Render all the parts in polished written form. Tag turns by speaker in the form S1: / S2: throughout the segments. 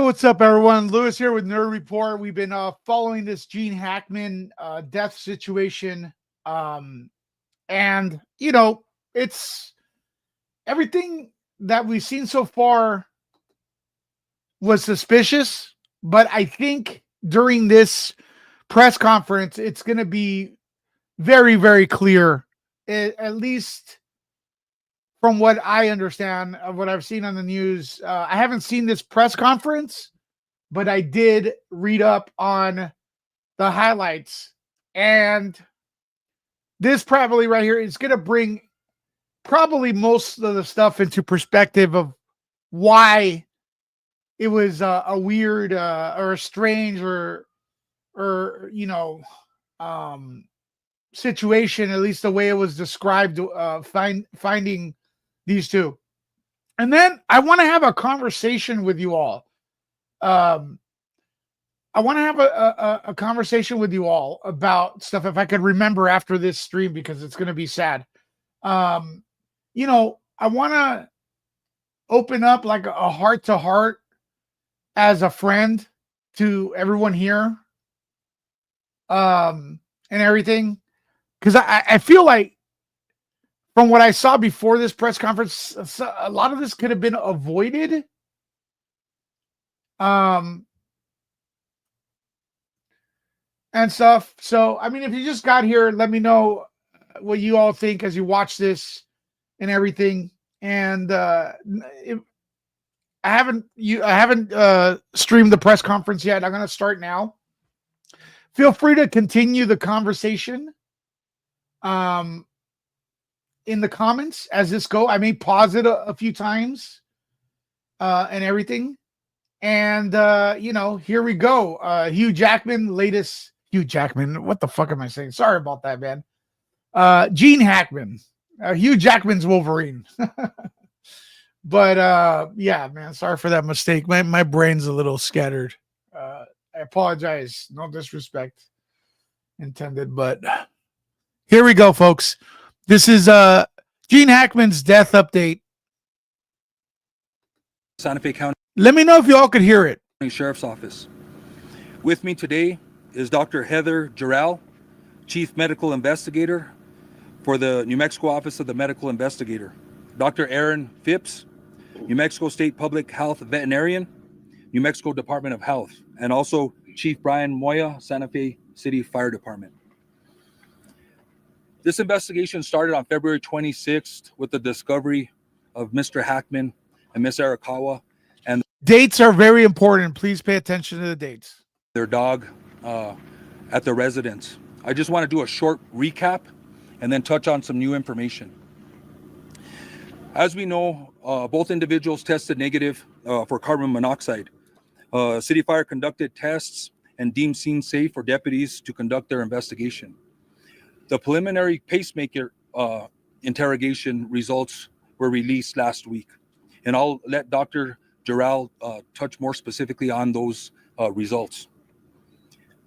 S1: what's up, everyone? Lewis here with Nerd Report. We've been following this Gene Hackman death situation. And, you know, it's everything that we've seen so far was suspicious. But I think during this press conference, it's going to be very, very clear, at least from what I understand of what I've seen on the news. I haven't seen this press conference, but I did read up on the highlights. And this probably right here is going to bring probably most of the stuff into perspective of why it was a weird or a strange or situation, at least the way it was described, finding these two. And then I want to have a conversation with you all. I want to have a conversation with you all about stuff, if I could remember after this stream, because it's going to be sad. I want to open up like a heart to heart as a friend to everyone here, and everything. Because I feel like from what I saw before this press conference, a lot of this could have been avoided. And stuff. So, I mean, if you just got here, let me know what you all think as you watch this and everything. And I haven't streamed the press conference yet. I'm going to start now. Feel free to continue the conversation in the comments as this go. I may pause it a few times and everything. And, here we go. Hugh Jackman, what the fuck am I saying? Sorry about that, man. Gene Hackman, Hugh Jackman's Wolverine. But, yeah, man, sorry for that mistake. My brain's a little scattered. I apologize. No disrespect intended, but here we go, folks. This is Gene Hackman's death update.
S2: Santa Fe County.
S1: Let me know if you all could hear it.
S2: Sheriff's Office. With me today is Dr. Heather Jarrell, Chief Medical Investigator for the New Mexico Office of the Medical Investigator. Dr. Aaron Phipps, New Mexico State Public Health Veterinarian, New Mexico Department of Health, and also Chief Brian Moya, Santa Fe City Fire Department. This investigation started on February 26th with the discovery of Mr. Hackman and Miss Arakawa. And
S1: dates are very important. Please pay attention to the dates.
S2: Their dog at the residence. I just want to do a short recap and then touch on some new information. As we know, both individuals tested negative for carbon monoxide. City Fire conducted tests and deemed scene safe for deputies to conduct their investigation. The preliminary pacemaker interrogation results were released last week, and I'll let Dr. Jarrell touch more specifically on those results.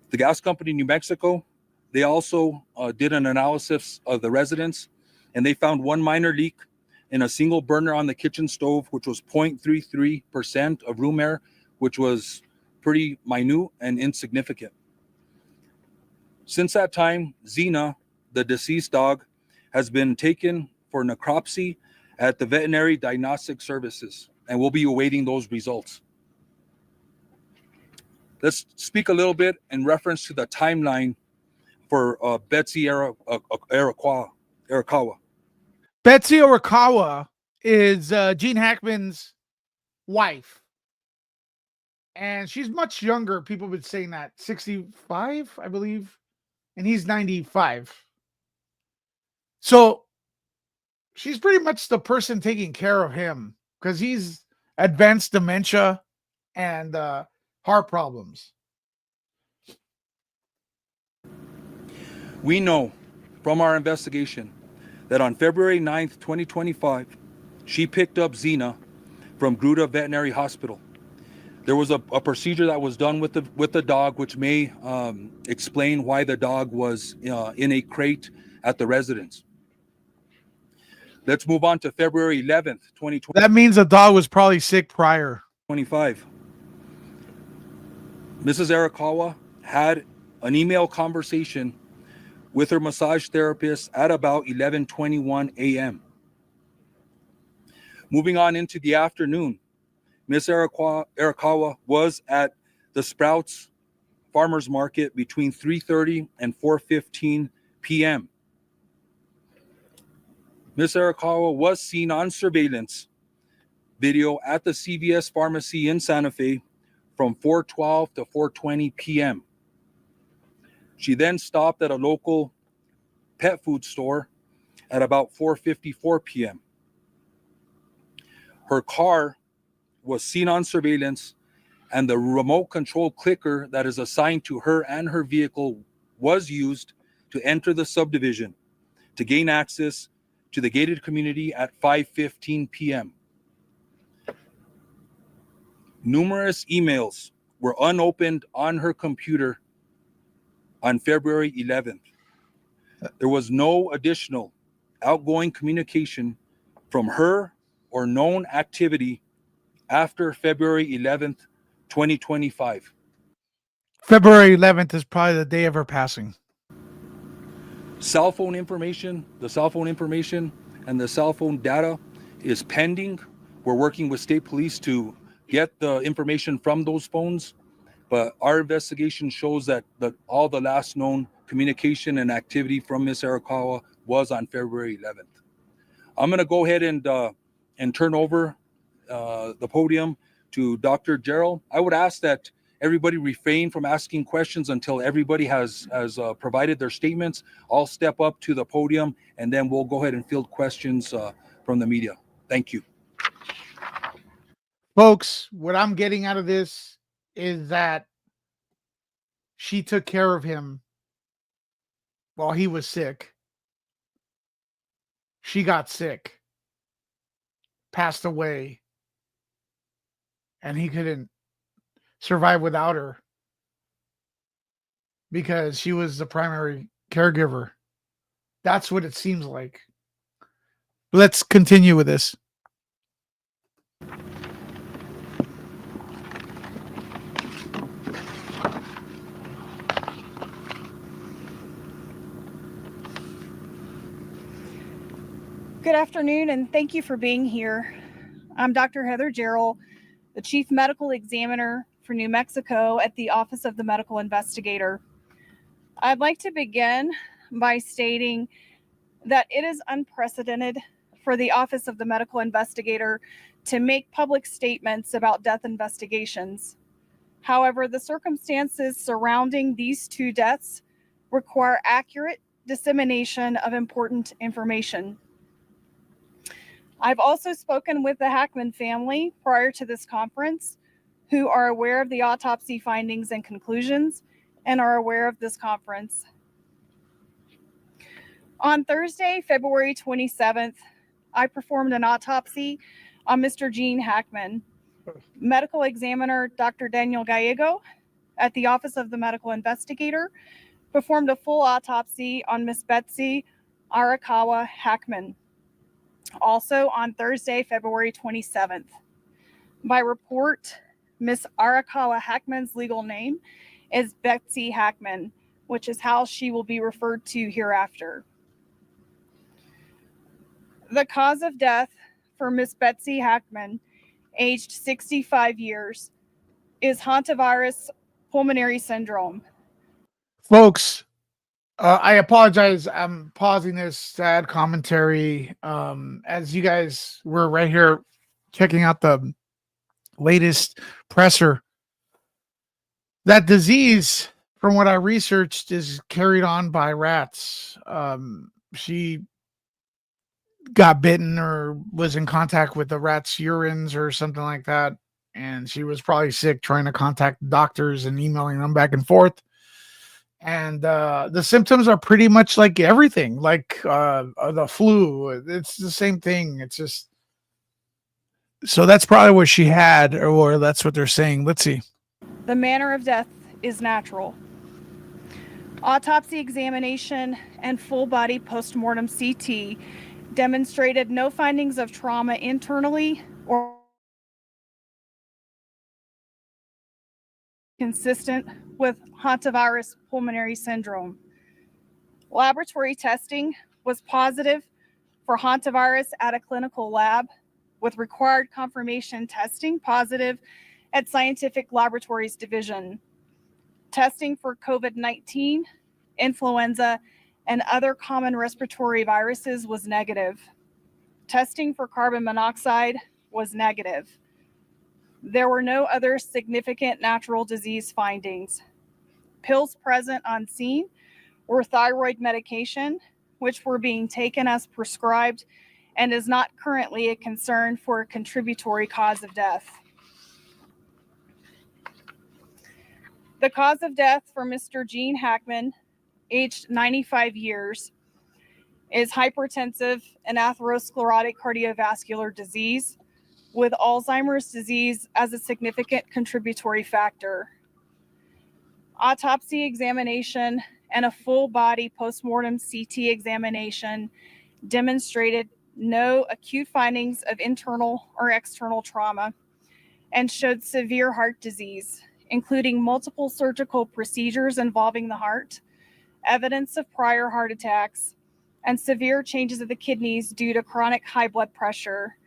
S2: The gas company New Mexico, they also did an analysis of the residence, and they found one minor leak in a single burner on the kitchen stove, which was 0.33% of room air, which was pretty minute and insignificant. Since that time, Xena, the deceased dog, has been taken for necropsy at the Veterinary Diagnostic Services, and we'll be awaiting those results. Let's speak a little bit in reference to the timeline for Betsy Arakawa.
S1: Betsy Arakawa is Gene Hackman's wife. And she's much younger. People have been saying that. 65, I believe. And he's 95. So she's pretty much the person taking care of him because he's advanced dementia and heart problems.
S2: We know from our investigation that on February 9th, 2025, she picked up Xena from Gruta Veterinary Hospital. There was a procedure that was done with the dog, which may explain why the dog was in a crate at the residence. Let's move on to February 11th, 2020.
S1: That means the dog was probably sick prior.
S2: 25. Mrs. Arakawa had an email conversation with her massage therapist at about 11:21 a.m. Moving on into the afternoon, Miss Arakawa was at the Sprouts Farmers Market between 3:30 and 4:15 p.m. Miss Arakawa was seen on surveillance video at the CVS pharmacy in Santa Fe from 4:12 to 4:20 p.m. She then stopped at a local pet food store at about 4:54 p.m. Her car was seen on surveillance, and the remote control clicker that is assigned to her and her vehicle was used to enter the subdivision to gain access to the gated community at 5:15 p.m. Numerous emails were unopened on her computer on February 11th. There was no additional outgoing communication from her or known activity after February 11th, 2025.
S1: February 11th is probably the day of her passing.
S2: The cell phone information and the cell phone data is pending. We're working with state police to get the information from those phones, but our investigation shows that all the last known communication and activity from Ms. Arakawa was on February 11th. I'm going to go ahead and turn over the podium to Dr. Gerald. I would ask that everybody refrain from asking questions until everybody has provided their statements. I'll step up to the podium and then we'll go ahead and field questions from the media. Thank you.
S1: Folks, what I'm getting out of this is that she took care of him while he was sick. She got sick, passed away, and he couldn't survive without her because she was the primary caregiver. That's what it seems like. Let's continue with this.
S3: Good afternoon, and thank you for being here. I'm Dr. Heather Gerald, the Chief Medical Examiner for New Mexico at the Office of the Medical Investigator. I'd like to begin by stating that it is unprecedented for the Office of the Medical Investigator to make public statements about death investigations. However, the circumstances surrounding these two deaths require accurate dissemination of important information. I've also spoken with the Hackman family prior to this conference, who are aware of the autopsy findings and conclusions and are aware of this conference. On Thursday, February 27th, I performed an autopsy on Mr. Gene Hackman. Medical examiner Dr. Daniel Gallego at the Office of the Medical Investigator performed a full autopsy on Miss Betsy Arakawa Hackman. Also on Thursday, February 27th. By report, Miss Arakawa Hackman's legal name is Betsy Hackman, which is how she will be referred to hereafter. The cause of death for Miss Betsy Hackman, aged 65 years, is Hantavirus pulmonary syndrome.
S1: Folks, I apologize. I'm pausing this sad commentary as you guys were right here checking out the latest presser. That disease, from what I researched, is carried on by rats. She got bitten or was in contact with the rat's urines or something like that, and she was probably sick trying to contact doctors and emailing them back and forth. And the symptoms are pretty much like everything, like the flu. It's the same thing. It's just, so that's probably what she had, or that's what they're saying. Let's see.
S3: The manner of death is natural. Autopsy examination and full body postmortem CT demonstrated no findings of trauma internally or consistent with hantavirus pulmonary syndrome. Laboratory testing was positive for hantavirus at a clinical lab, with required confirmation testing positive at Scientific Laboratories Division. Testing for COVID-19, influenza, and other common respiratory viruses was negative. Testing for carbon monoxide was negative. There were no other significant natural disease findings. Pills present on scene were thyroid medication, which were being taken as prescribed and is not currently a concern for a contributory cause of death. The cause of death for Mr. Gene Hackman, aged 95 years, is hypertensive and atherosclerotic cardiovascular disease, with Alzheimer's disease as a significant contributory factor. Autopsy examination and a full body postmortem CT examination demonstrated no acute findings of internal or external trauma and showed severe heart disease, including multiple surgical procedures involving the heart, evidence of prior heart attacks, and severe changes of the kidneys due to chronic high blood pressure.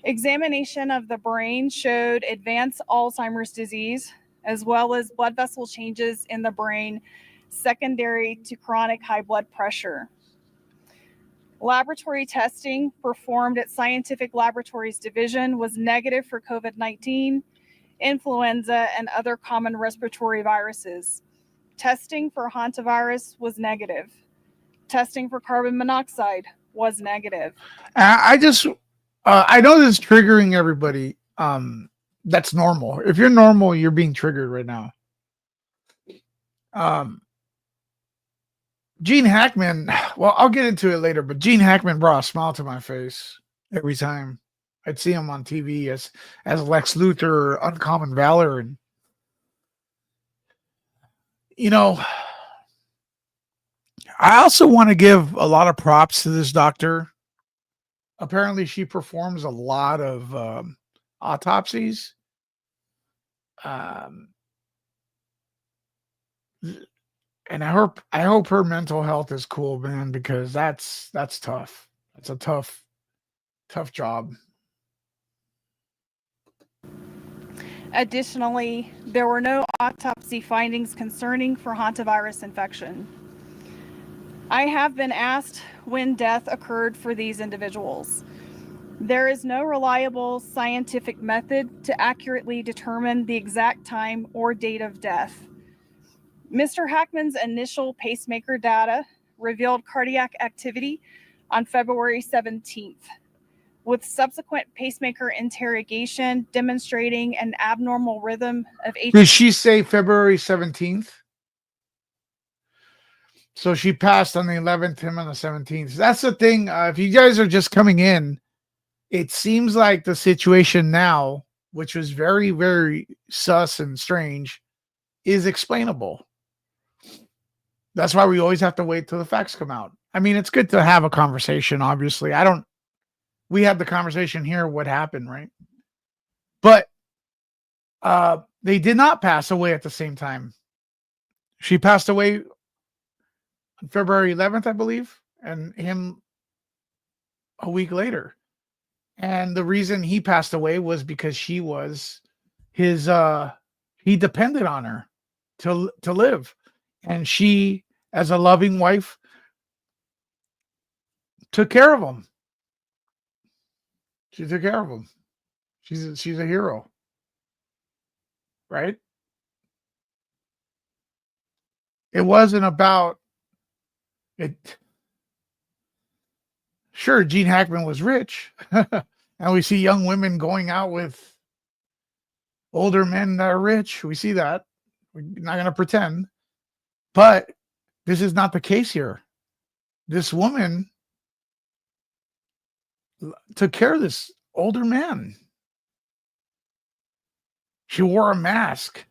S3: Examination of the brain showed advanced Alzheimer's disease, as well as blood vessel changes in the brain secondary to chronic high blood pressure. Laboratory testing performed at Scientific Laboratories Division was negative for COVID-19, influenza, and other common respiratory viruses. Testing for hantavirus was negative. Testing for carbon monoxide was negative.
S1: I know this is triggering everybody. That's normal. If you're normal, you're being triggered right now. Gene Hackman, well, I'll get into it later, but Gene Hackman brought a smile to my face every time I'd see him on TV as Lex Luthor, Uncommon Valor. And, you know, I also want to give a lot of props to this doctor. Apparently, she performs a lot of autopsies. And I hope her mental health is cool, man, because that's tough. That's a tough job.
S3: Additionally, there were no autopsy findings concerning for hantavirus infection. I have been asked when death occurred for these individuals. There is no reliable scientific method to accurately determine the exact time or date of death. Mr. Hackman's initial pacemaker data revealed cardiac activity on February 17th, with subsequent pacemaker interrogation demonstrating an abnormal rhythm of atrial.
S1: Did she say February 17th? So she passed on the 11th, him on the 17th. That's the thing. If you guys are just coming in, it seems like the situation now, which was very, very sus and strange, is explainable. That's why we always have to wait till the facts come out. I mean, it's good to have a conversation, obviously. We had the conversation here, what happened, right? But they did not pass away at the same time. She passed away on February 11th, I believe, and him a week later. And the reason he passed away was because she was his, he depended on her to live. And she, as a loving wife, took care of him. She took care of him. She's a hero. Right? It wasn't about it. Sure, Gene Hackman was rich. And we see young women going out with older men that are rich. We see that. We're not going to pretend. But this is not the case here. This woman took care of this older man. She wore a mask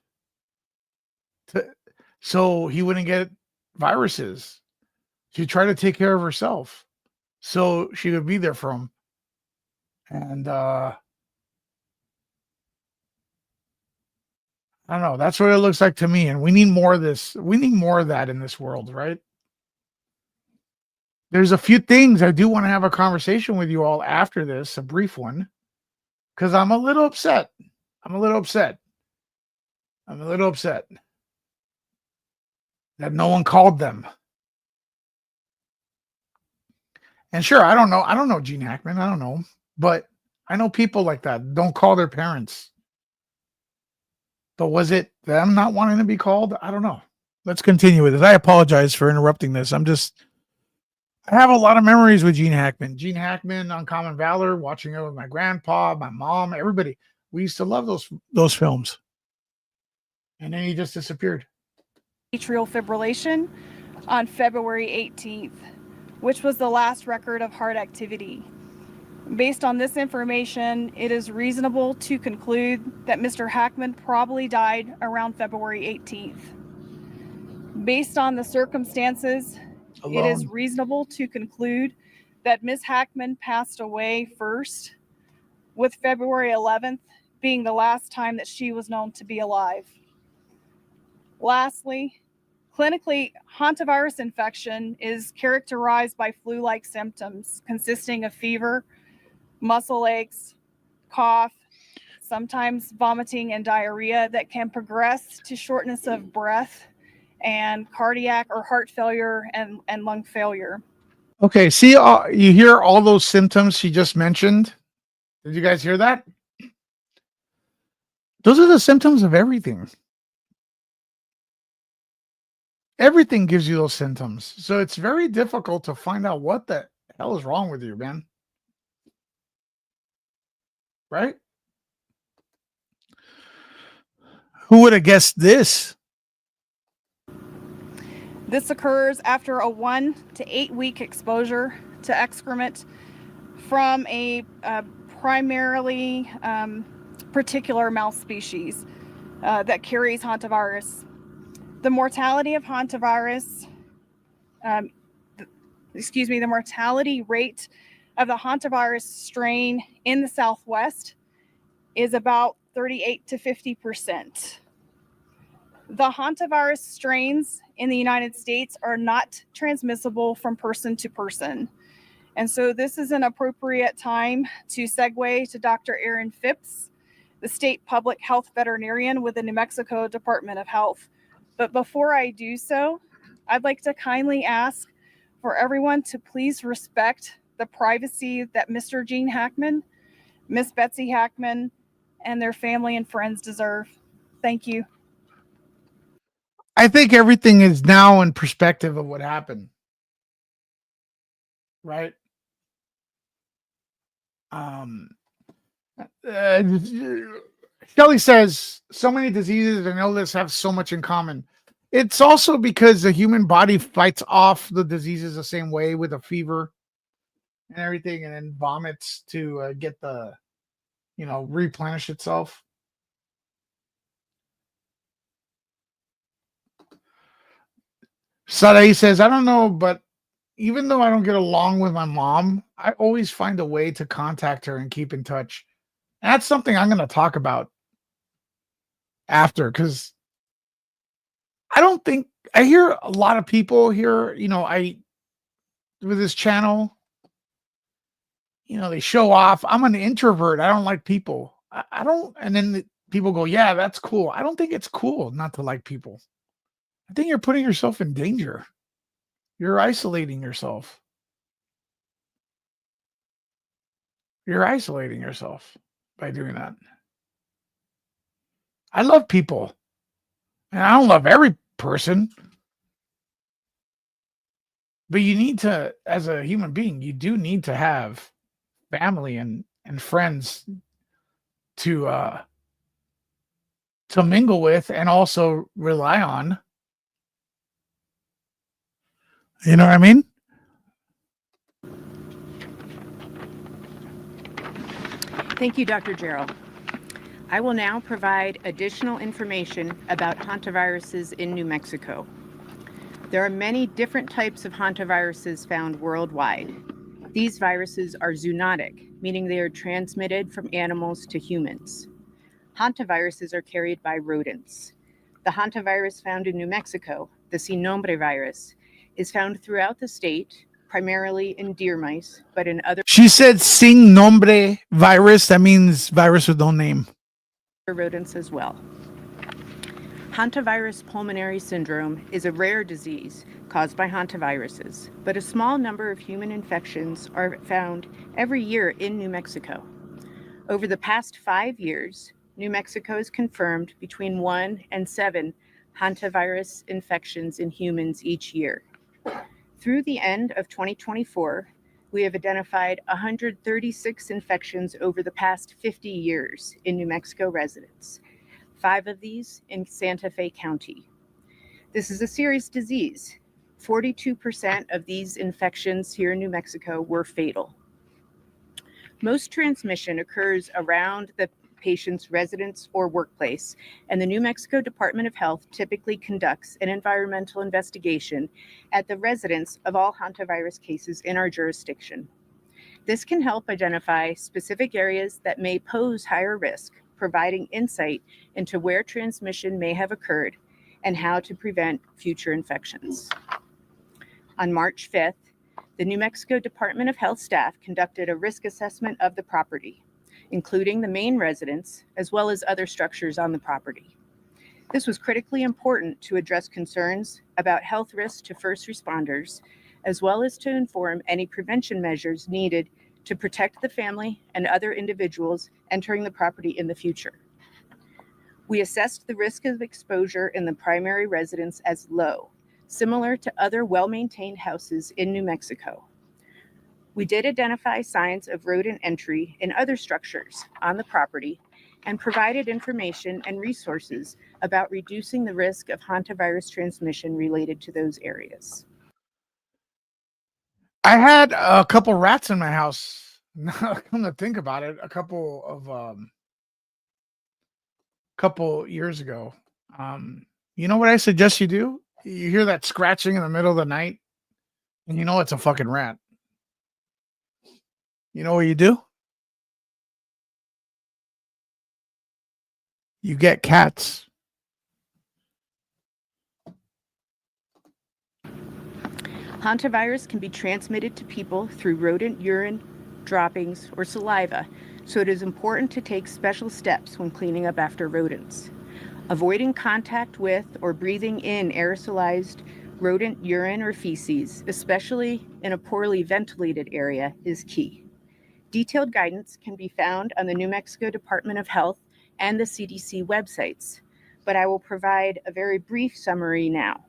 S1: so he wouldn't get viruses. She tried to take care of herself so she would be there for him. And I don't know. That's what it looks like to me. And we need more of this. We need more of that in this world, right? There's a few things I do want to have a conversation with you all after this, a brief one, because I'm a little upset. I'm a little upset. I'm a little upset that no one called them. And sure, I don't know. I don't know Gene Hackman. I don't know. But I know people like that don't call their parents. But was it them not wanting to be called? I don't know. Let's continue with it. I apologize for interrupting this. I have a lot of memories with Gene Hackman. Gene Hackman, Uncommon Valor, watching it with my grandpa, my mom, everybody. We used to love those films. And then he just disappeared.
S3: Atrial fibrillation on February 18th, which was the last record of heart activity. Based on this information, it is reasonable to conclude that Mr. Hackman probably died around February 18th. Based on the circumstances, it is reasonable to conclude that Ms. Hackman passed away first, with February 11th being the last time that she was known to be alive. Lastly, clinically, hantavirus infection is characterized by flu-like symptoms consisting of fever, muscle aches, cough, sometimes vomiting and diarrhea that can progress to shortness of breath and cardiac or heart failure and lung failure.
S1: Okay, see, you hear all those symptoms she just mentioned? Did you guys hear that? Those are the symptoms of everything. Everything gives you those symptoms. So it's very difficult to find out what the hell is wrong with you, man. Right? Who would have guessed this?
S3: This occurs after a 1 to 8 week exposure to excrement from a primarily particular mouse species that carries hantavirus. The mortality of hantavirus, the mortality rate of the hantavirus strain in the Southwest is about 38 to 50%. The hantavirus strains in the United States are not transmissible from person to person. And so this is an appropriate time to segue to Dr. Aaron Phipps, the state public health veterinarian with the New Mexico Department of Health. But before I do so, I'd like to kindly ask for everyone to please respect the privacy that Mr. Gene Hackman, Miss Betsy Hackman, and their family and friends deserve. Thank you.
S1: I think everything is now in perspective of what happened. Right? Shelley says, so many diseases and illness have so much in common. It's also because the human body fights off the diseases the same way with a fever and everything, and then vomits to get the, replenish itself. Sadai says, I don't know, but even though I don't get along with my mom, I always find a way to contact her and keep in touch. And that's something I'm going to talk about after, because I don't think I hear a lot of people here, with this channel, they show off. I'm an introvert. I don't like people. I don't. And then people go, yeah, that's cool. I don't think it's cool not to like people. I think you're putting yourself in danger. You're isolating yourself. You're isolating yourself by doing that. I love people. And I don't love every person. But you need to, as a human being, you do need to have family and friends to mingle with and also rely on. You know what I mean?
S4: Thank you, Dr. Gerald. I will now provide additional information about hantaviruses in New Mexico. There are many different types of hantaviruses found worldwide. These viruses are zoonotic, meaning they are transmitted from animals to humans. Hantaviruses are carried by rodents. The hantavirus found in New Mexico, the sin nombre virus, is found throughout the state, primarily in deer mice, but in other
S1: She said sin nombre virus. That means virus with no name.
S4: rodents as well. Hantavirus pulmonary syndrome is a rare disease caused by hantaviruses, but a small number of human infections are found every year in New Mexico. Over the past 5 years, New Mexico has confirmed between 1 and 7 hantavirus infections in humans each year. Through the end of 2024, we have identified 136 infections over the past 50 years in New Mexico residents, 5 of these in Santa Fe County. This is a serious disease. 42% of these infections here in New Mexico were fatal. Most transmission occurs around the patient's residence or workplace, and the New Mexico Department of Health typically conducts an environmental investigation at the residence of all hantavirus cases in our jurisdiction. This can help identify specific areas that may pose higher risk, providing insight into where transmission may have occurred and how to prevent future infections. On March 5th, the New Mexico Department of Health staff conducted a risk assessment of the property, including the main residence, as well as other structures on the property. This was critically important to address concerns about health risks to first responders, as well as to inform any prevention measures needed to protect the family and other individuals entering the property in the future. We assessed the risk of exposure in the primary residence as low, similar to other well-maintained houses in New Mexico. We did identify signs of rodent entry in other structures on the property and provided information and resources about reducing the risk of hantavirus transmission related to those areas.
S1: I had a couple rats in my house. Come to think about it, a couple years ago. You know what I suggest you do? You hear that scratching in the middle of the night, and you know it's a fucking rat. You know what you do? You get cats.
S4: Hantavirus can be transmitted to people through rodent urine, droppings, or saliva, so it is important to take special steps when cleaning up after rodents. Avoiding contact with or breathing in aerosolized rodent urine or feces, especially in a poorly ventilated area, is key. Detailed guidance can be found on the New Mexico Department of Health and the CDC websites, but I will provide a very brief summary now.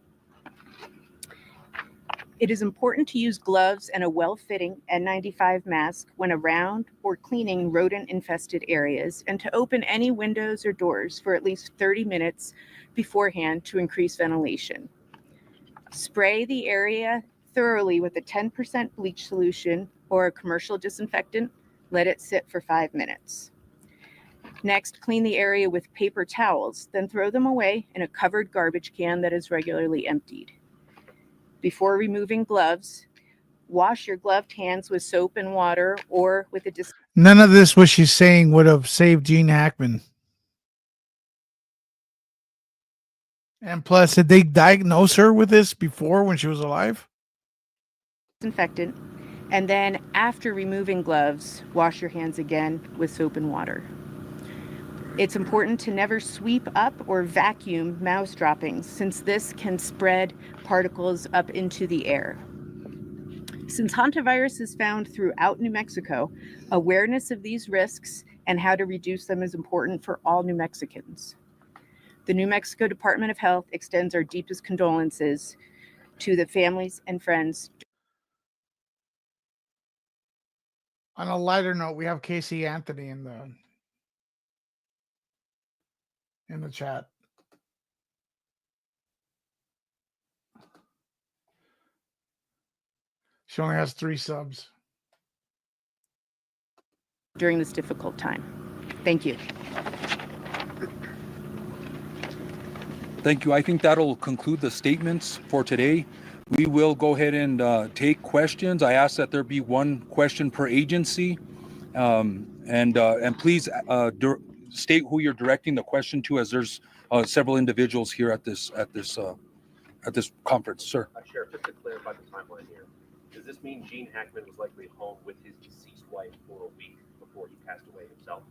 S4: It is important to use gloves and a well-fitting N95 mask when around or cleaning rodent-infested areas, and to open any windows or doors for at least 30 minutes beforehand to increase ventilation. Spray the area thoroughly with a 10% bleach solution or a commercial disinfectant. Let it sit for 5 minutes. Next, clean the area with paper towels, then throw them away in a covered garbage can that is regularly emptied. Before removing gloves, wash your gloved hands with soap and water or with a
S1: None of this, what she's saying, would have saved Gene Hackman. And plus, did they diagnose her with this before when she was alive?
S4: disinfectant. And then after removing gloves, wash your hands again with soap and water. It's important to never sweep up or vacuum mouse droppings, since this can spread particles up into the air. Since hantavirus is found throughout New Mexico, awareness of these risks and how to reduce them is important for all New Mexicans. The New Mexico Department of Health extends our deepest condolences to the families and friends.
S1: On a lighter note, we have Casey Anthony in the chat. She only has 3 subs
S4: During this difficult time. Thank you.
S2: Thank you. I think that'll conclude the statements for today. We will go ahead and take questions. I ask that there be 1 question per agency. And please state who you're directing the question to, as there's several individuals here at this conference, sir.
S5: Sheriff, just to clarify the timeline here, does this mean Gene Hackman was likely home with his deceased wife for a week before he passed away himself?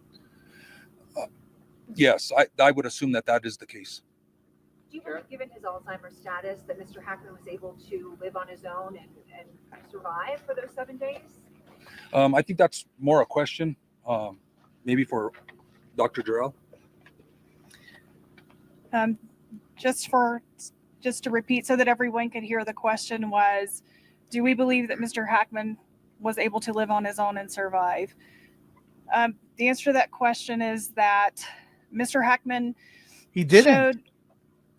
S2: Yes, I would assume that is the case.
S6: Do you believe, given his Alzheimer's status, that Mr. Hackman was able to live on his own and survive for those 7 days?
S2: I think that's more a question, maybe for Dr. Jarrell.
S3: Just to repeat so that everyone could hear, the question was, do we believe that Mr. Hackman was able to live on his own and survive? The answer to that question is that Mr. Hackman
S1: He didn't.
S3: showed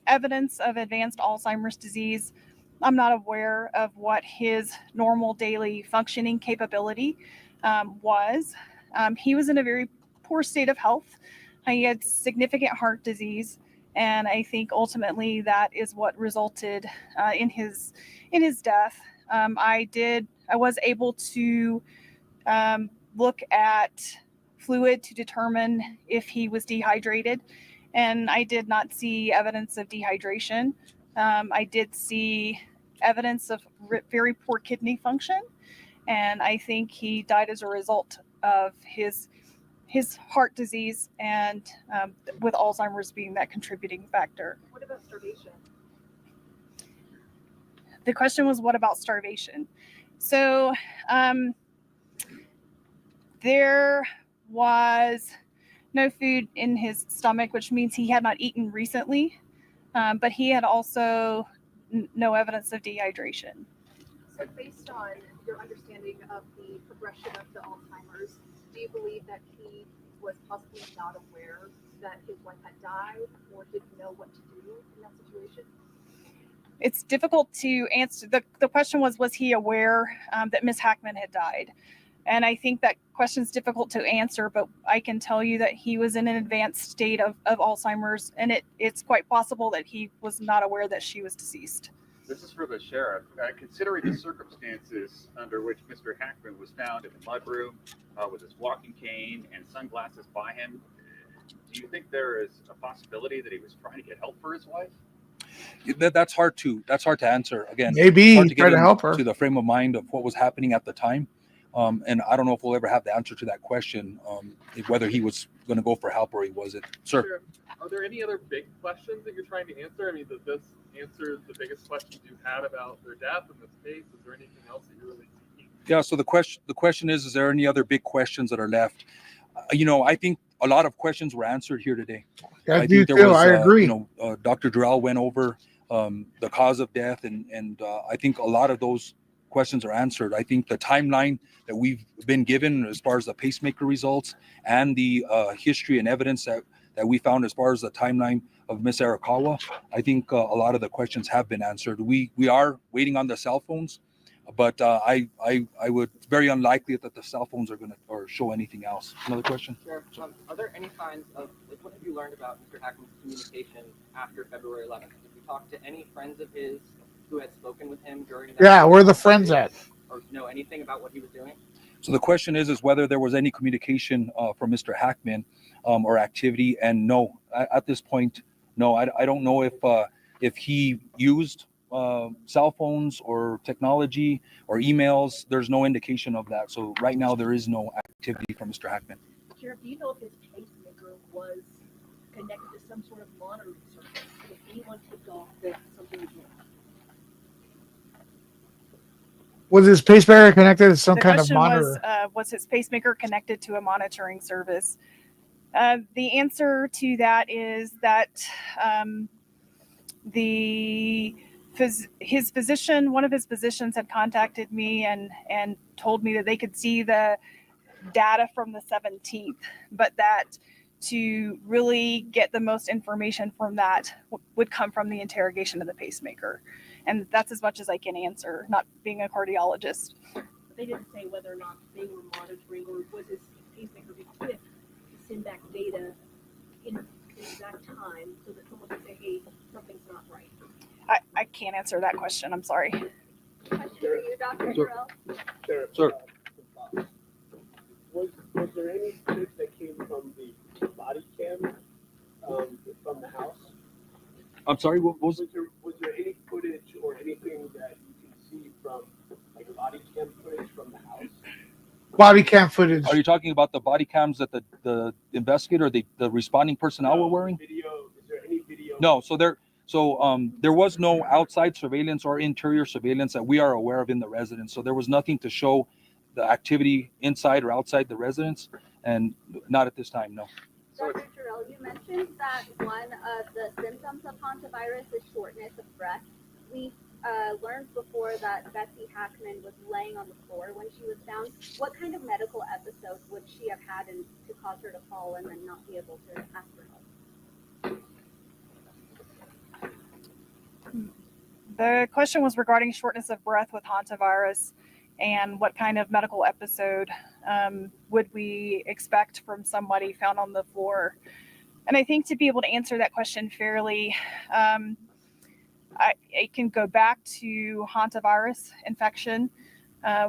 S3: evidence of advanced Alzheimer's disease. I'm not aware of what his normal daily functioning capability was. He was in a very poor state of health. He had significant heart disease, and I think ultimately that is what resulted in his death. I was able to look at fluid to determine if he was dehydrated, and I did not see evidence of dehydration. I did see evidence of very poor kidney function, and I think he died as a result of his heart disease and with Alzheimer's being that contributing factor.
S6: What about starvation?
S3: The question was, what about starvation? So there was no food in his stomach, which means he had not eaten recently, but he had also no evidence of dehydration.
S6: So based on your understanding of the progression of the Alzheimer's, do you believe that he was possibly not aware that his wife had died or didn't know what to do in that situation?
S3: It's difficult to answer. The question was he aware that Miss Hackman had died? And I think that question is difficult to answer, but I can tell you that he was in an advanced state of Alzheimer's, and it's quite possible that he was not aware that she was deceased.
S7: This is for the sheriff. Considering the circumstances under which Mr. Hackman was found in the mudroom with his walking cane and sunglasses by him, do you think there is a possibility that he was trying to get help for his wife?
S2: That's hard to answer. Again,
S1: Maybe
S2: it's hard to
S1: try to help her.
S2: to the frame of mind of what was happening at the time. And I don't know if we'll ever have the answer to that question, whether he was going to go for help or he wasn't. Sir.
S8: Sure. Are there any other big questions that you're trying to answer? I mean, does this answer the biggest questions you had about their death in this case? Is there anything else that you're really seeking?
S2: Yeah. So the question is there any other big questions that are left? I think a lot of questions were answered here today.
S1: I do too. I agree.
S2: Dr. Durrell went over the cause of death, and I think a lot of those questions are answered. I think the timeline that we've been given as far as the pacemaker results and the history and evidence that we found as far as the timeline of Miss Arakawa, I think a lot of the questions have been answered. We are waiting on the cell phones, but I would, it's very unlikely that the cell phones are going to or show anything else. Another question?
S9: Sheriff, are there any signs of, what have you learned about Mr. Hackman's communication after February 11th? Did you talk to any friends of his who had spoken with him during that?
S1: Yeah, where are the friends at?
S9: Or know anything about what he was doing?
S2: So the question is whether there was any communication from Mr. Hackman or activity, and no, at this point, no. I don't know if he used cell phones or technology or emails. There's no indication of that. So right now there is no activity from Mr. Hackman.
S6: Sheriff, do you know if his pacemaker was connected to some sort of monitoring service? If anyone tipped off that something was wrong?
S1: Was his pacemaker connected to some
S3: The
S1: kind of
S3: question
S1: monitor?
S3: was his pacemaker connected to a monitoring service? The answer to that is that his physician, one of his physicians, had contacted me and told me that they could see the data from the 17th, but that to really get the most information from that would come from the interrogation of the pacemaker. And that's as much as I can answer, not being a cardiologist.
S6: But they didn't say whether or not they were monitoring, or was his pacemaker equipped to send back data in the exact time so that someone could say, hey, something's not right.
S3: I can't answer that question. I'm sorry.
S6: Question for you, Dr. Jarrell.
S2: Sir.
S10: Was there any tape that came from the body
S5: body cam from the house?
S2: I'm sorry, what was
S5: Was there any footage or anything that you can see from like body cam footage from the house?
S1: Body cam footage.
S2: Are you talking about the body cams that the investigator, the responding personnel were wearing?
S5: Video, is there any video?
S2: No, there was no outside surveillance or interior surveillance that we are aware of in the residence. So there was nothing to show the activity inside or outside the residence, and not at this time, no.
S10: Dr. Jarrell, you mentioned that one of the symptoms of hantavirus is shortness of breath. We learned before that Betsy Hackman was laying on the floor when she was found. What kind of medical episode would she have had to cause her to fall and then not be able to ask for help?
S3: The question was regarding shortness of breath with hantavirus and what kind of medical episode would we expect from somebody found on the floor. And I think to be able to answer that question fairly, it can go back to hantavirus infection,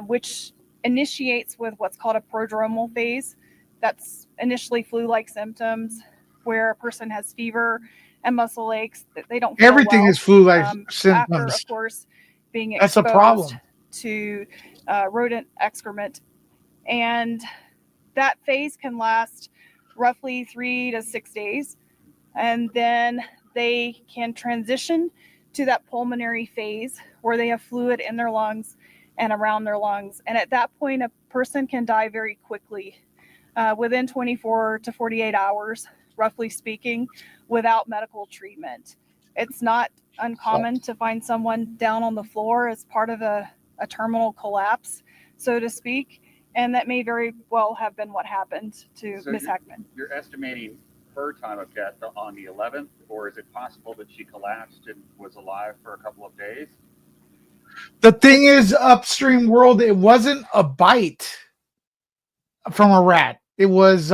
S3: which initiates with what's called a prodromal phase. That's initially flu-like symptoms where a person has fever and muscle aches. They don't feel
S1: Everything
S3: well,
S1: is flu-like
S3: after,
S1: symptoms.
S3: of course, being
S1: That's a
S3: exposed
S1: problem.
S3: to rodent excrement. And that phase can last roughly 3 to 6 days. And then they can transition to that pulmonary phase where they have fluid in their lungs and around their lungs. And at that point, a person can die very quickly, within 24 to 48 hours, roughly speaking, without medical treatment. It's not uncommon to find someone down on the floor as part of a terminal collapse, so to speak. And that may very well have been what happened to Ms. Hackman.
S7: You're estimating her time of death on the 11th, or is it possible that she collapsed and was alive for a couple of days?
S1: The thing is, upstream world, it wasn't a bite from a rat. It was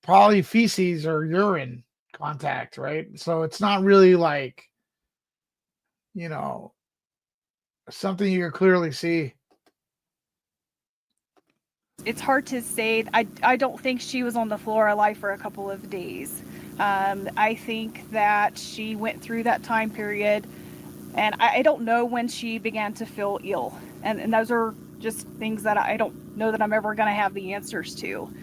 S1: probably feces or urine contact, right? So it's not really like, something you can clearly see.
S3: It's hard to say. I don't think she was on the floor alive for a couple of days. I think that she went through that time period, and I don't know when she began to feel ill. And those are just things that I don't know that I'm ever going to have the answers to.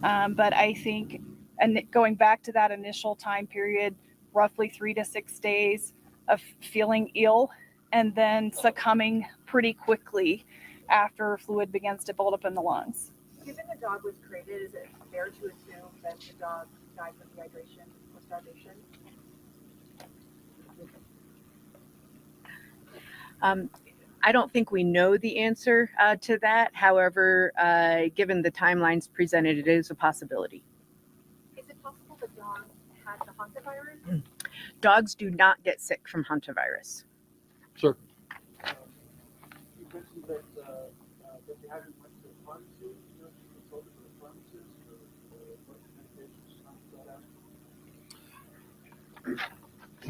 S3: But I think, and going back to that initial time period, roughly 3 to 6 days of feeling ill and then succumbing pretty quickly after fluid begins to build up in the lungs.
S6: Given the dog was created, is it fair to assume that the dog died from dehydration or starvation?
S4: I don't think we know the answer to that. However, given the timelines presented, it is a possibility.
S6: Is it possible the dog had the hantavirus?
S4: Dogs do not get sick from hantavirus.
S2: Sure.
S5: You mentioned that they haven't went to the pharmacy. You know, she consulted with a pharmacist or what medications got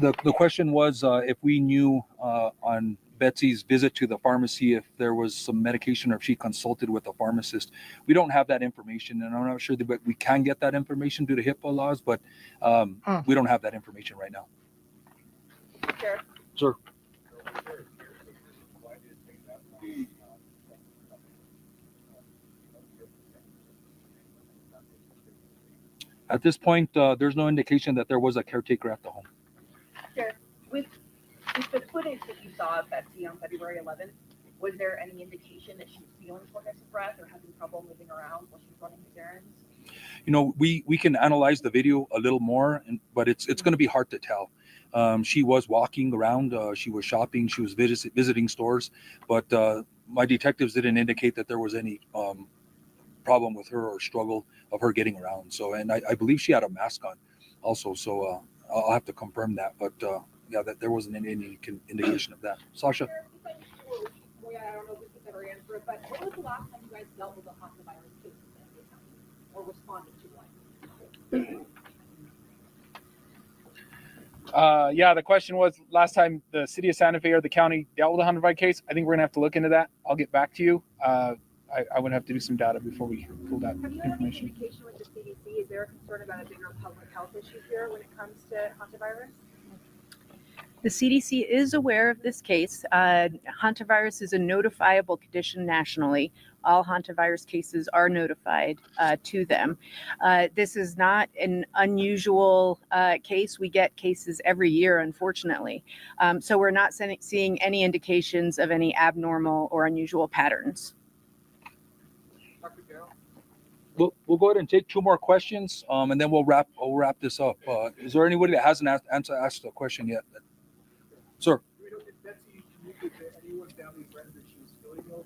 S5: out?
S2: The question was if we knew on Betsy's visit to the pharmacy if there was some medication or if she consulted with a pharmacist. We don't have that information, and I'm not sure that we can get that information due to HIPAA laws, but we don't have that information right now.
S6: Sure.
S2: Sure. At this point, there's no indication that there was a caretaker at the home.
S6: Sure. With the footage that you saw of Betsy on February 11th, was there any indication that she was feeling shortness of breath or having trouble moving around while she was running these errands?
S2: You know, we can analyze the video a little more, but it's going to be hard to tell. She was walking around, she was shopping, she was visiting stores, but my detectives didn't indicate that there was any problem with her or struggle of her getting around. So, and I believe she had a mask on also, so I'll have to confirm that, but yeah, that there wasn't any indication of that. Sasha?
S6: I don't know if we could ever answer it, but when was the last time you guys dealt with a hantavirus case in the county or responded to one?
S11: Yeah, the question was last time the city of Santa Fe or the county dealt with a hantavirus case. I think we're gonna have to look into that. I'll get back to you. I would have to do some data before we pull that
S6: Have you had any
S11: information.
S6: communication with the CDC? Is there a concern about a bigger public health issue here when it comes to hantavirus?
S4: The CDC is aware of this case. Hantavirus is a notifiable condition nationally. All hantavirus cases are notified to them. This is not an unusual case. We get cases every year, unfortunately. So we're not seeing any indications of any abnormal or unusual patterns.
S9: Dr. Carroll?
S2: We'll go ahead and take 2 more questions, and then we'll wrap this up. Is there anybody that hasn't asked a question yet? Sir.
S5: Did Betsy communicate to anyone, family, friends, that she was feeling ill?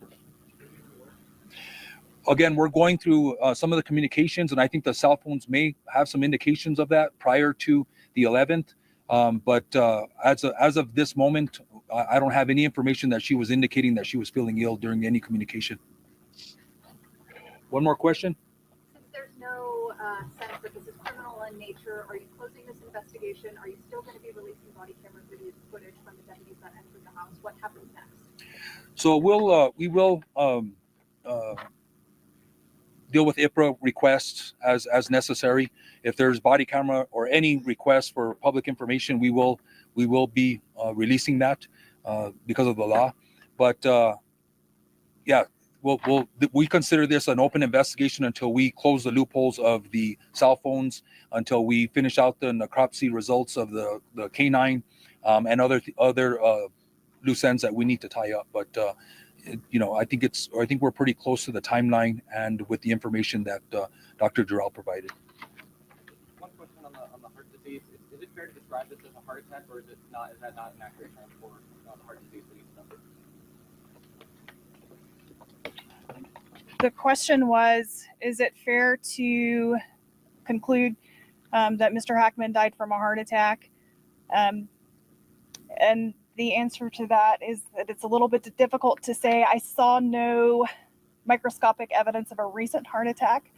S2: Again, we're going through some of the communications, and I think the cell phones may have some indications of that prior to the 11th. But as of this moment, I don't have any information that she was indicating that she was feeling ill during any communication. One more question.
S6: Since there's no sense that this is criminal in nature, are you closing this investigation? Are you still going to be releasing body camera footage from the deputies that entered the house? What happens next?
S2: So we will deal with IPRA requests as necessary. If there's body camera or any request for public information, we will be releasing that because of the law. But yeah, we consider this an open investigation until we close the loopholes of the cell phones, until we finish out the necropsy results of the canine, and other loose ends that we need to tie up. But I think we're pretty close to the timeline and with the information that Dr. Jarrell provided.
S9: One question on the heart disease. Is it fair to describe this as a heart attack, or is that not an accurate term for the heart disease that you suffered?
S3: The question was, is it fair to conclude that Mr. Hackman died from a heart attack? And the answer to that is that it's a little bit difficult to say. I saw no microscopic evidence of a recent heart attack.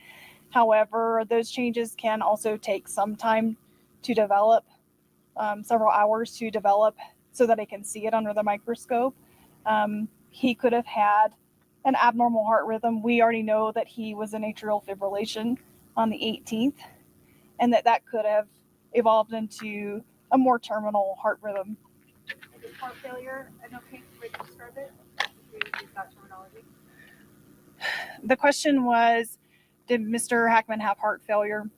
S3: However, those changes can also take some time to develop, several hours to develop, so that I can see it under the microscope. He could have had an abnormal heart rhythm. We already know that he was in atrial fibrillation on the 18th, and that could have evolved into a more terminal heart rhythm.
S6: Is heart failure an okay way to describe it? Use that terminology.
S3: The question was, did Mr. Hackman have heart failure?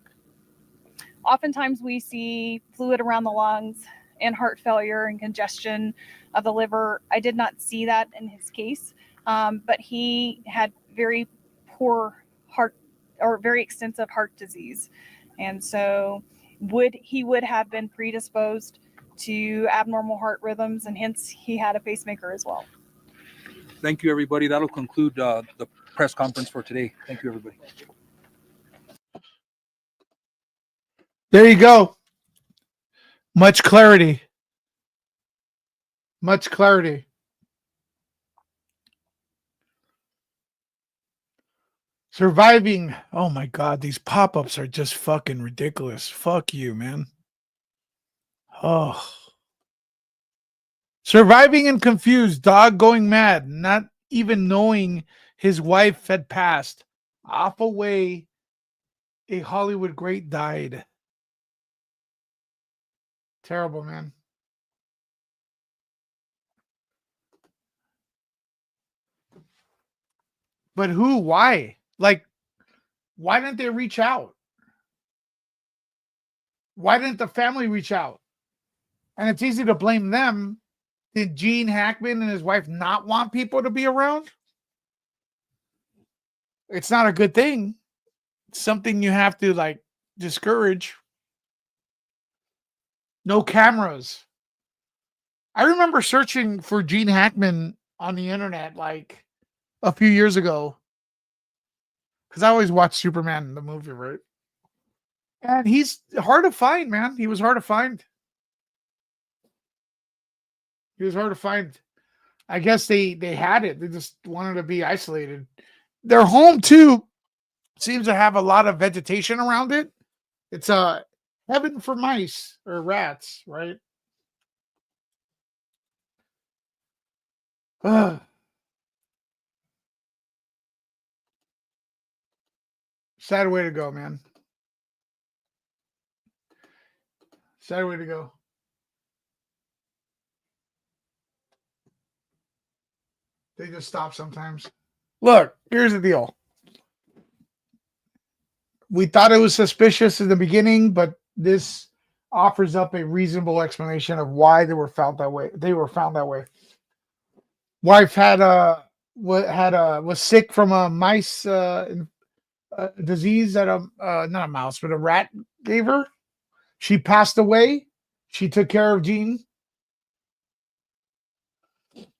S3: Oftentimes we see fluid around the lungs and heart failure and congestion of the liver. I did not see that in his case, but he had very poor heart, or very extensive heart disease. And so he would have been predisposed to abnormal heart rhythms, and hence he had a pacemaker as well.
S2: Thank you, everybody. That'll conclude the press conference for today. Thank you, everybody.
S1: There you go. Much clarity. Much clarity. Surviving. Oh my God, these pop-ups are just fucking ridiculous. Fuck you, man. Oh. Surviving and confused, dog going mad, not even knowing his wife had passed. Off away, a Hollywood great died. Terrible, man. But who? Why? Like, why didn't they reach out? Why didn't the family reach out? And it's easy to blame them. Did Gene Hackman and his wife not want people to be around? It's not a good thing. It's something you have to like discourage. No cameras. I remember searching for Gene Hackman on the internet like a few years ago, because I always watch Superman, the movie, right? And he's hard to find, man. He was hard to find. He was hard to find. I guess they had it. They just wanted to be isolated. Their home, too, seems to have a lot of vegetation around it. It's a heaven for mice or rats, right? Sad way to go, man. Sad way to go. They just stop sometimes. Look, here's the deal. We thought it was suspicious in the beginning, but this offers up a reasonable explanation of why they were found that way. They were found that way. Wife had was sick from a mice disease that not a mouse but a rat gave her. She passed away. She took care of Gene.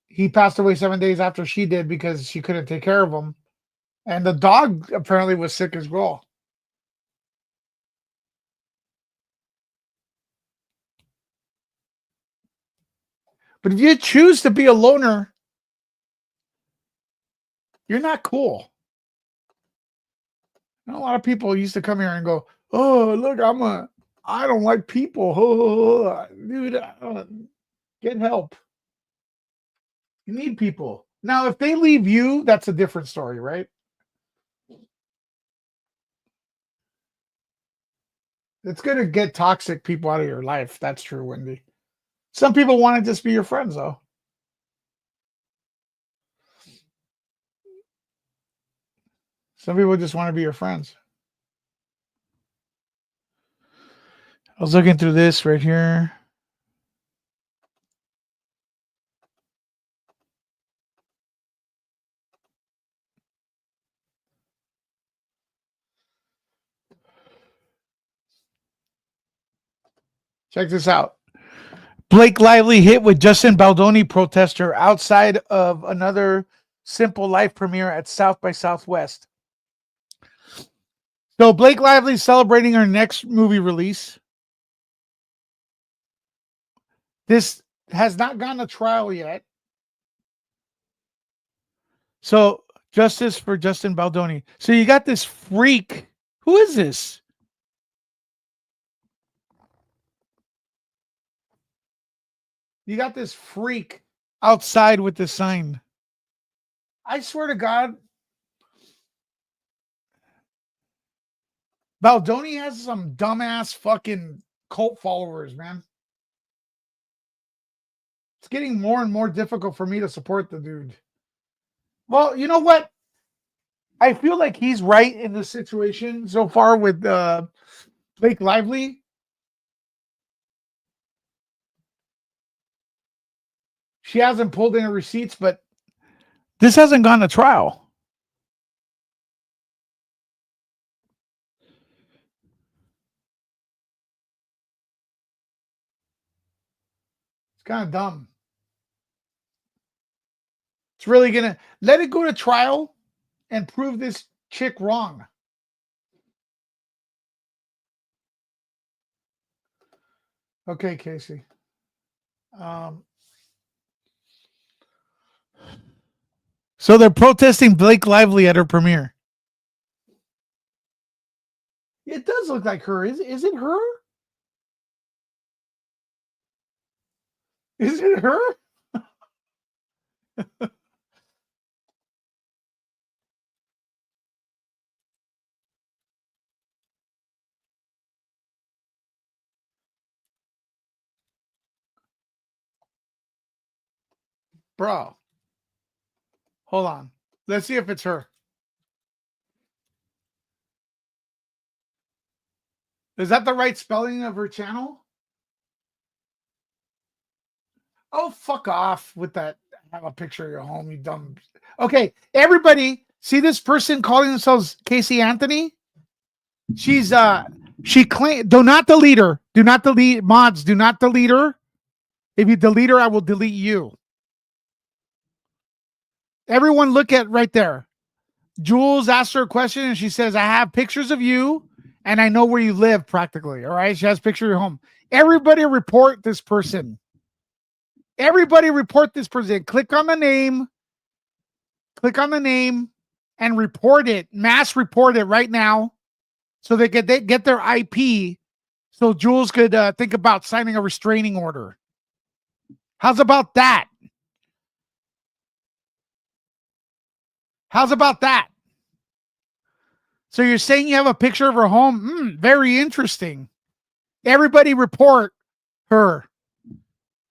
S1: He passed away 7 days after she did because she couldn't take care of him. And the dog apparently was sick as well. But if you choose to be a loner, you're not cool. And a lot of people used to come here and go, "Oh, look, I don't like people." Dude, get help. You need people. Now, if they leave you, that's a different story, right? It's going to get toxic people out of your life. That's true, Wendy. Some people want to just be your friends, though. Some people just want to be your friends. I was looking through this right here. Check this out. Blake Lively hit with Justin Baldoni protester outside of another Simple Life premiere at South by Southwest. So Blake Lively's celebrating her next movie release. This has not gone to trial yet. So justice for Justin Baldoni. So you got this freak. Who is this? You got this freak outside with the sign. I swear to God, Baldoni has some dumbass fucking cult followers, man. It's getting more and more difficult for me to support the dude. Well, you know what? I feel like he's right in the situation so far with Blake Lively. She hasn't pulled any receipts, but this hasn't gone to trial. It's kind of dumb. It's really going to let it go to trial and prove this chick wrong. Okay, Casey. So they're protesting Blake Lively at her premiere. It does look like her. Is it her? Is it her? Bro. Hold on. Let's see if it's her. Is that the right spelling of her channel? Oh, fuck off with that. Have a picture of your home, you dumb. Okay, everybody, see this person calling themselves Casey Anthony? She claimed, do not delete her. Do not delete mods. Do not delete her. If you delete her, I will delete you. Everyone look at right there. Jules asked her a question and she says, I have pictures of you and I know where you live practically. All right. She has a picture of your home. Everybody report this person. Everybody report this person. Click on the name. Click on the name and report it. Mass report it right now so they get their IP so Jules could think about signing a restraining order. How's about that? How's about that? So you're saying you have a picture of her home? Very interesting. Everybody report her.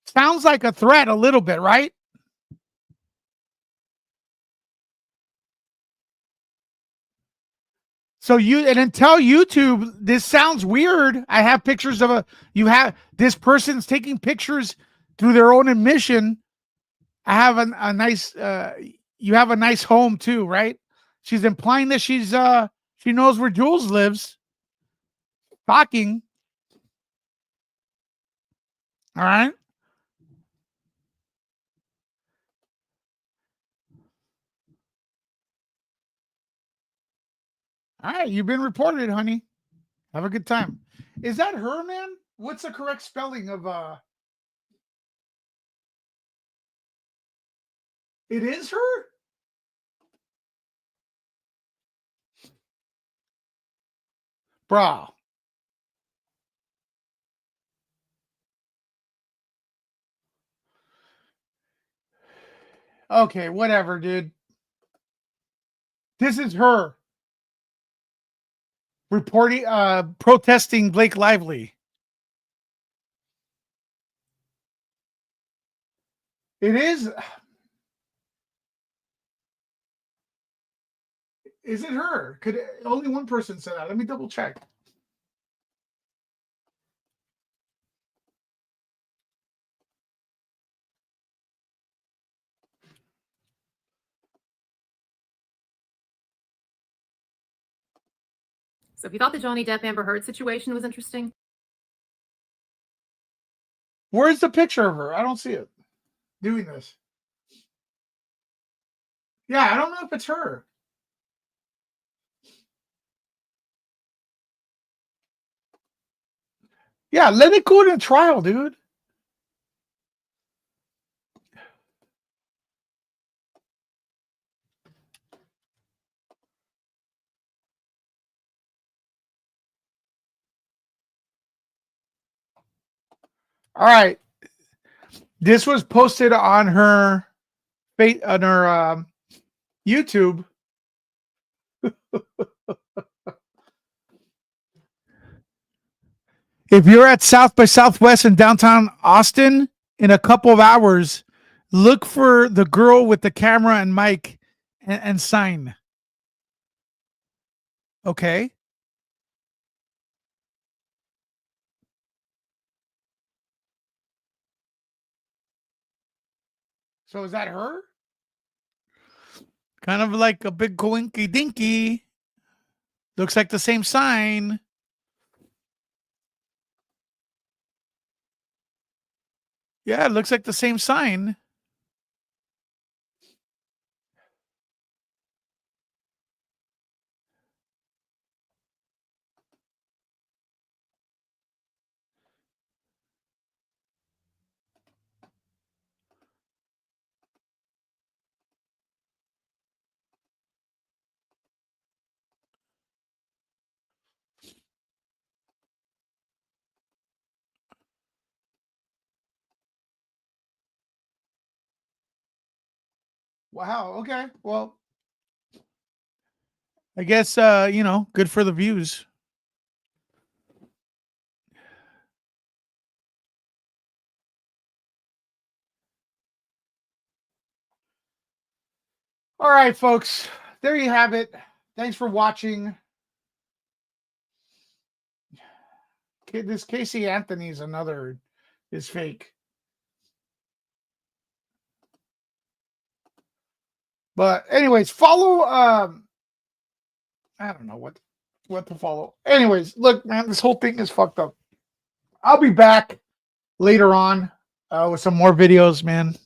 S1: Sounds like a threat a little bit, right? So and then tell YouTube, this sounds weird. I have pictures of this person's taking pictures through their own admission. I have a nice, you have a nice home too, right? She's implying that she knows where Jules lives. Shocking. All right. All right. You've been reported, honey. Have a good time. Is that her, man? What's the correct spelling of it is her? Bro. Okay, whatever, dude. This is her reporting, protesting Blake Lively. It is. Is it her? Could only one person said that? Let me double check.
S12: So if you thought the Johnny Depp Amber Heard situation was interesting,
S1: Where's the picture of her? I don't see it doing this. Yeah, I don't know if it's her. Yeah, let it go to trial, dude. All right. This was posted on her YouTube. If you're at South by Southwest in downtown Austin in a couple of hours, look for the girl with the camera and mic and sign. Okay. So is that her? Kind of like a big coinky dinky. Looks like the same sign. Yeah, it looks like the same sign. Wow. Okay. Well, I guess good for the views. All right, folks. There you have it. Thanks for watching. This Casey Anthony's is fake. But anyways, follow I don't know what to follow. Anyways, look, man, this whole thing is fucked up. I'll be back later on with some more videos, man.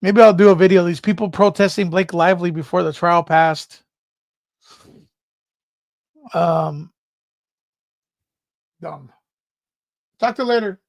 S1: Maybe I'll do a video. These people protesting Blake Lively before the trial passed. Dumb. Talk to you later.